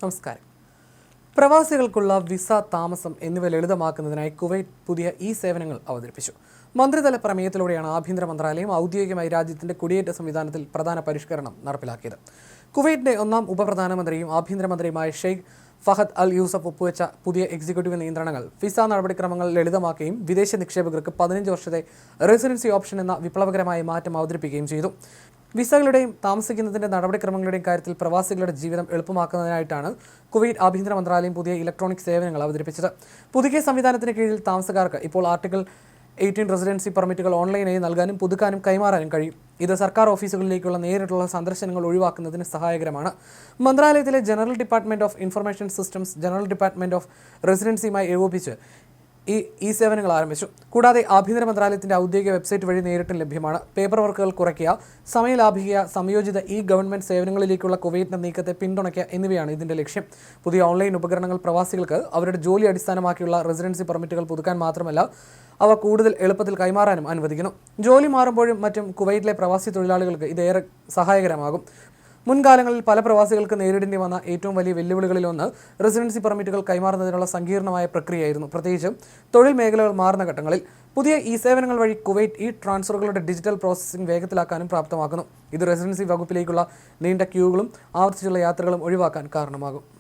നമസ്കാരം. പ്രവാസികൾക്കുള്ള വിസ, താമസം എന്നിവ ലളിതമാക്കുന്നതിനായി കുവൈറ്റ് പുതിയ സേവനങ്ങൾ അവതരിപ്പിച്ചു. മന്ത്രിതല പ്രമേയത്തിലൂടെയാണ് ആഭ്യന്തര മന്ത്രാലയം ഔദ്യോഗികമായി രാജ്യത്തിന്റെ കുടിയേറ്റ സംവിധാനത്തിൽ പ്രധാന പരിഷ്കരണം നടപ്പിലാക്കിയത്. കുവൈറ്റിന്റെ ഒന്നാം ഉപപ്രധാനമന്ത്രിയും ആഭ്യന്തരമന്ത്രിയുമായ ഷെയ്ഖ് ഫഹദ് അൽ യൂസഫ് ഒപ്പുവെച്ച പുതിയ എക്സിക്യൂട്ടീവ് നിയന്ത്രണങ്ങൾ വിസ നടപടിക്രമങ്ങൾ ലളിതമാക്കുകയും വിദേശ നിക്ഷേപകർക്ക് 15 വർഷത്തെ റെസിഡൻസി ഓപ്ഷൻ എന്ന വിപ്ലവകരമായ മാറ്റം അവതരിപ്പിക്കുകയും ചെയ്തു. വിസകളുടെയും താമസിക്കുന്നതിന്റെ നടപടിക്രമങ്ങളുടെയും കാര്യത്തിൽ പ്രവാസികളുടെ ജീവിതം എളുപ്പമാക്കുന്നതിനായിട്ടാണ് കുവൈറ്റ് ആഭ്യന്തര മന്ത്രാലയം പുതിയ ഇലക്ട്രോണിക് സേവനങ്ങൾ അവതരിപ്പിച്ചത്. പുതുക്കിയ സംവിധാനത്തിന് കീഴിൽ താമസക്കാർക്ക് ഇപ്പോൾ ആർട്ടിക്കിൾ 18 റെസിഡൻസി പെർമിറ്റുകൾ ഓൺലൈനായി നൽകാനും പുതുക്കാനും കൈമാറാനും കഴിയും. ഇത് സർക്കാർ ഓഫീസുകളിലേക്കുള്ള നേരിട്ടുള്ള സന്ദർശനങ്ങൾ ഒഴിവാക്കുന്നതിന് സഹായകരമാണ്. മന്ത്രാലയത്തിലെ general department of information systems, general department of റെസിഡൻസിയുമായി ഏകോപിപ്പിച്ച് ഈ സേവനങ്ങൾ ആരംഭിച്ചു. കൂടാതെ ആഭ്യന്തര മന്ത്രാലയത്തിന്റെ ഔദ്യോഗിക വെബ്സൈറ്റ് വഴി നേരിട്ടും ലഭ്യമാണ്. പേപ്പർ വർക്കുകൾ കുറയ്ക്കുക, സമയം ലാഭിക്കുക, സംയോജിത ഗവൺമെന്റ് സേവനങ്ങളിലേക്കുള്ള കുവൈറ്റിന്റെ നീക്കത്തെ പിന്തുണയ്ക്കുക എന്നിവയാണ് ഇതിന്റെ ലക്ഷ്യം. പുതിയ ഓൺലൈൻ ഉപകരണങ്ങൾ പ്രവാസികൾക്ക് അവരുടെ ജോലി അടിസ്ഥാനമാക്കിയുള്ള റെസിഡൻസി പെർമിറ്റുകൾ പുതുക്കാൻ മാത്രമല്ല, അവ കൂടുതൽ എളുപ്പത്തിൽ കൈമാറാനും അനുവദിക്കുന്നു. ജോലി മാറുമ്പോഴും മറ്റും കുവൈറ്റിലെ പ്രവാസി തൊഴിലാളികൾക്ക് ഇതേറെ സഹായകരമാകും. മുൻകാലങ്ങളിൽ പല പ്രവാസികൾക്ക് നേരിടേണ്ടി വന്ന ഏറ്റവും വലിയ വെല്ലുവിളികളിലൊന്ന് റെസിഡൻസി പെർമിറ്റുകൾ കൈമാറുന്നതിനുള്ള സങ്കീർണമായ പ്രക്രിയയായിരുന്നു, പ്രത്യേകിച്ച് തൊഴിൽ മേഖലകൾ മാറുന്ന ഘട്ടങ്ങളിൽ. പുതിയ സേവനങ്ങൾ വഴി കുവൈറ്റ് ട്രാൻസ്ഫറുകളുടെ ഡിജിറ്റൽ പ്രോസസ്സിംഗ് വേഗത്തിലാക്കാനും പ്രാപ്തമാക്കുന്നു. ഇത് റെസിഡൻസി വകുപ്പിലേക്കുള്ള നീണ്ട ക്യൂകളും ആവർത്തിച്ചുള്ള യാത്രകളും ഒഴിവാക്കാൻ കാരണമാകും.